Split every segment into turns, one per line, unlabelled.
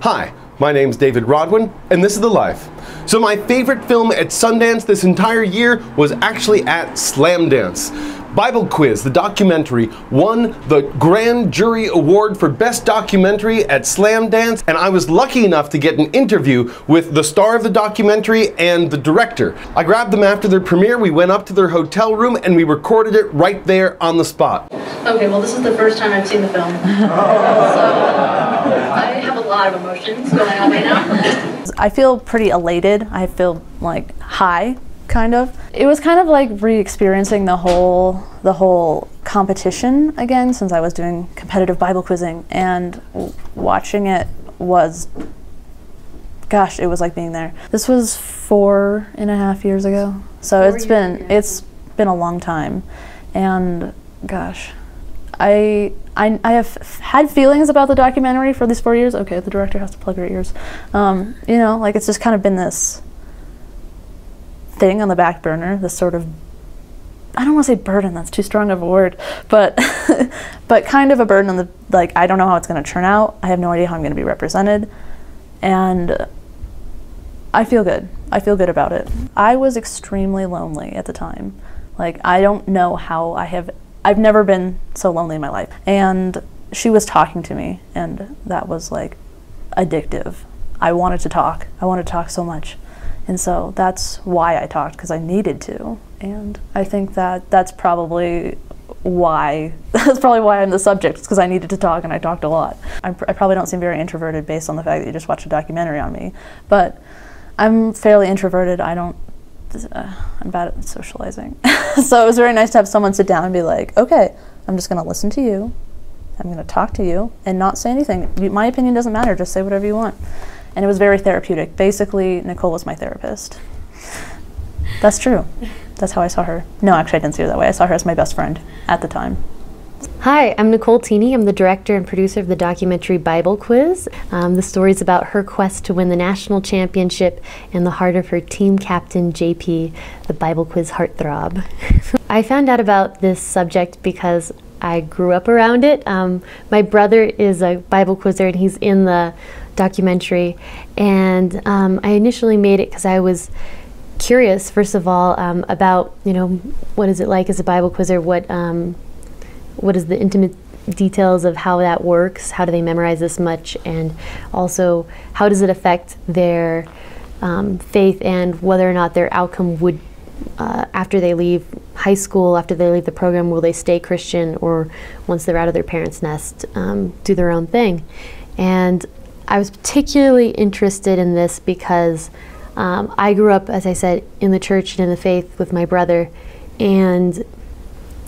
Hi, my name's David Rodwin, and this is The Life. So my favorite film at Sundance this entire year was actually at Slamdance. Bible Quiz, the documentary, won the Grand Jury Award for Best Documentary at Slamdance, and I was lucky enough to get an interview with the star of the documentary and the director. I grabbed them after their premiere, we went up to their hotel room, and we recorded it right there on the spot.
Okay, well this is the first time I've seen the film, so I have a lot of emotions going on right now.
I feel pretty elated. I feel like high, kind of. It was kind of like re-experiencing the whole competition again, since I was doing competitive Bible quizzing, and watching it was, gosh, it was like being there. This was 4.5 years ago, so it's been a long time, and gosh, I have had feelings about the documentary for these 4 years. Okay, the director has to plug her ears. You know, like it's just kind of been this thing on the back burner, this sort of, I don't want to say burden, that's too strong of a word, but but kind of a burden on the, like, I don't know how it's going to turn out. I have no idea how I'm going to be represented, and I feel good. I feel good about it. I was extremely lonely at the time. Like, I don't know how I've never been so lonely in my life. And she was talking to me, and that was like addictive. I wanted to talk. I wanted to talk so much. And so that's why I talked, because I needed to. And I think that that's probably why I'm the subject, because I needed to talk, and I talked a lot. I probably don't seem very introverted based on the fact that you just watched a documentary on me, but I'm fairly introverted. I'm bad at socializing. So it was very nice to have someone sit down and be like, okay, I'm just gonna listen to you, I'm gonna talk to you, and not say anything. My opinion doesn't matter, just say whatever you want. And it was very therapeutic. Basically, Nicole was my therapist. That's true. That's how I saw her. No, actually I didn't see her that way. I saw her as my best friend at the time.
Hi, I'm Nicole Teeny. I'm the director and producer of the documentary Bible Quiz. The story's about her quest to win the national championship and the heart of her team captain, JP, the Bible Quiz heartthrob. I found out about this subject because I grew up around it. My brother is a Bible quizzer, and he's in the documentary. And I initially made it because I was curious, first of all, about, you know, what is it like as a Bible quizzer? What is the intimate details of how that works? How do they memorize this much? And also, how does it affect their faith, and whether or not their outcome would, after they leave high school, after they leave the program, will they stay Christian, or once they're out of their parents' nest, do their own thing? And I was particularly interested in this because I grew up, as I said, in the church and in the faith with my brother, and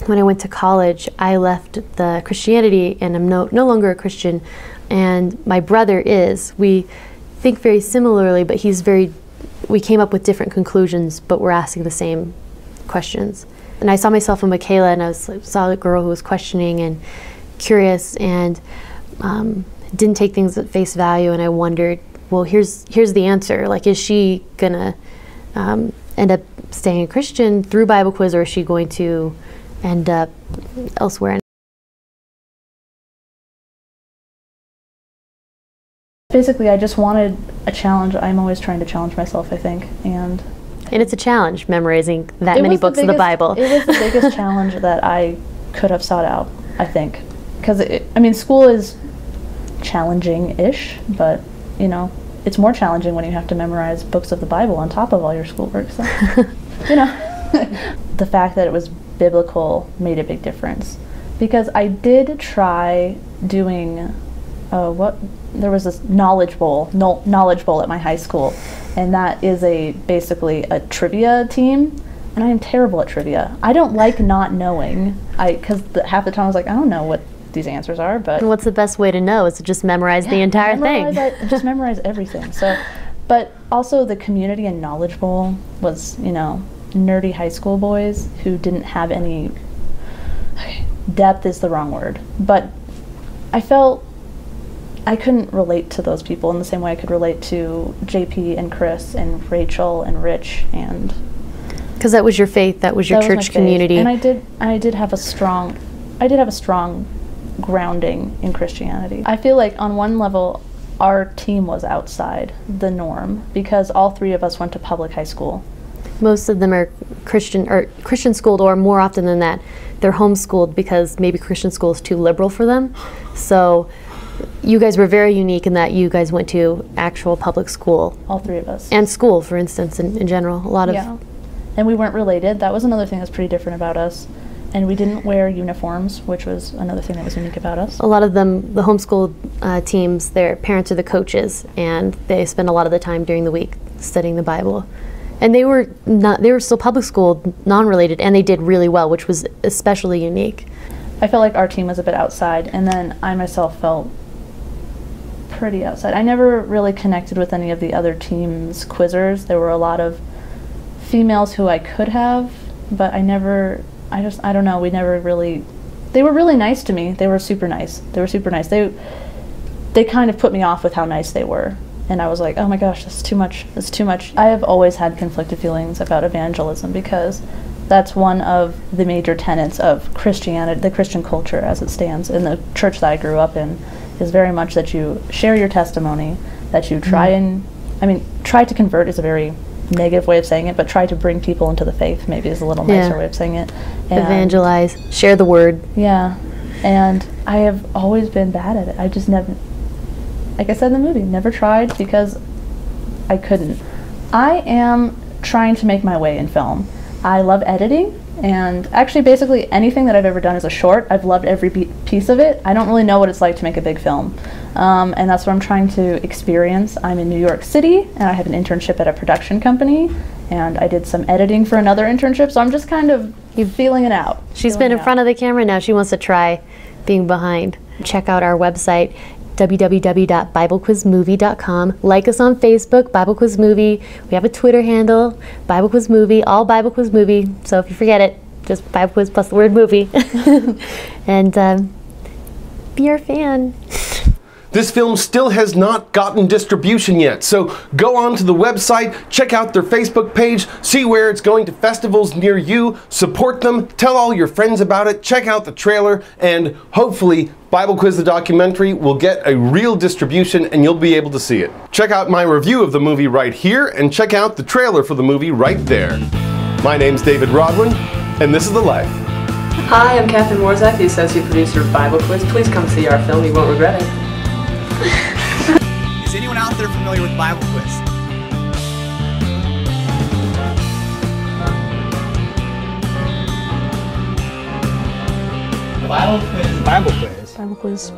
when I went to college, I left the Christianity, and I'm no longer a Christian, and my brother is. We think very similarly, but we came up with different conclusions, but we're asking the same questions. And I saw myself in Mikayla, and I saw a girl who was questioning and curious, and didn't take things at face value, and I wondered, well, here's the answer. Like, is she gonna end up staying a Christian through Bible Quiz, or is she going to end up elsewhere?
Basically, I just wanted a challenge. I'm always trying to challenge myself, I think, and
it's a challenge memorizing that many books of the Bible.
It was the biggest challenge that I could have sought out, I think, because I mean, school is challenging-ish, but you know, it's more challenging when you have to memorize books of the Bible on top of all your schoolwork. So, you know, the fact that it was biblical made a big difference, because I did try doing there was this knowledge bowl at my high school, and that is basically a trivia team, and I am terrible at trivia. I don't like not knowing, because half the time I was like, I don't know what these answers are, but
and what's the best way to know? Is to just memorize the entire thing.
Just memorize everything. So, but also the community and knowledge bowl was, you know, nerdy high school boys who didn't have any, depth is the wrong word, but I felt I couldn't relate to those people in the same way I could relate to JP and Chris and Rachel and Rich, and
because that was your faith, that was your church community,
and I did have a strong grounding in Christianity. I feel like on one level our team was outside the norm because all three of us went to public high school.
Most of them are Christian schooled, or more often than that, they're homeschooled because maybe Christian school is too liberal for them. So you guys were very unique in that you guys went to actual public school.
All three of us.
And school, for instance, in general. A lot of.
Yeah. And we weren't related. That was another thing that's pretty different about us. And we didn't wear uniforms, which was another thing that was unique about us.
A lot of them, the homeschool teams, their parents are the coaches, and they spend a lot of the time during the week studying the Bible. And they were still public school, non-related, and they did really well, which was especially unique.
I felt like our team was a bit outside, and then I myself felt pretty outside. I never really connected with any of the other team's quizzers. There were a lot of females who I could have, but I don't know, we never really, they were really nice to me. They were super nice. They kind of put me off with how nice they were. And I was like, oh my gosh, this is too much, this is too much. I have always had conflicted feelings about evangelism because that's one of the major tenets of Christianity, the Christian culture as it stands in the church that I grew up in, is very much that you share your testimony, that you try try to convert is a very negative way of saying it, but try to bring people into the faith maybe is a little nicer way of saying it. And
evangelize, share the word.
Yeah, and I have always been bad at it. I just never, like I said in the movie, never tried because I couldn't. I am trying to make my way in film. I love editing, and actually basically anything that I've ever done as a short, I've loved every piece of it. I don't really know what it's like to make a big film, and that's what I'm trying to experience. I'm in New York City, and I have an internship at a production company, and I did some editing for another internship, so I'm just kind of feeling it out.
She's been in front of the camera, now she wants to try being behind. Check out our website, www.biblequizmovie.com. Like us on Facebook, Bible Quiz Movie. We have a Twitter handle, Bible Quiz Movie, all Bible Quiz Movie. So if you forget it, just Bible Quiz plus the word movie. And be our fan.
This film still has not gotten distribution yet, so go on to the website, check out their Facebook page, see where it's going to festivals near you, support them, tell all your friends about it, check out the trailer, and hopefully Bible Quiz the documentary will get a real distribution and you'll be able to see it. Check out my review of the movie right here, and check out the trailer for the movie right there. My name's David Rodwin, and this is The Life.
Hi, I'm Catherine Morzak, the Associate Producer of Bible Quiz. Please come see our film, you won't regret it.
Is anyone out there familiar with Bible Quiz? Bible Quiz.
Bible quiz.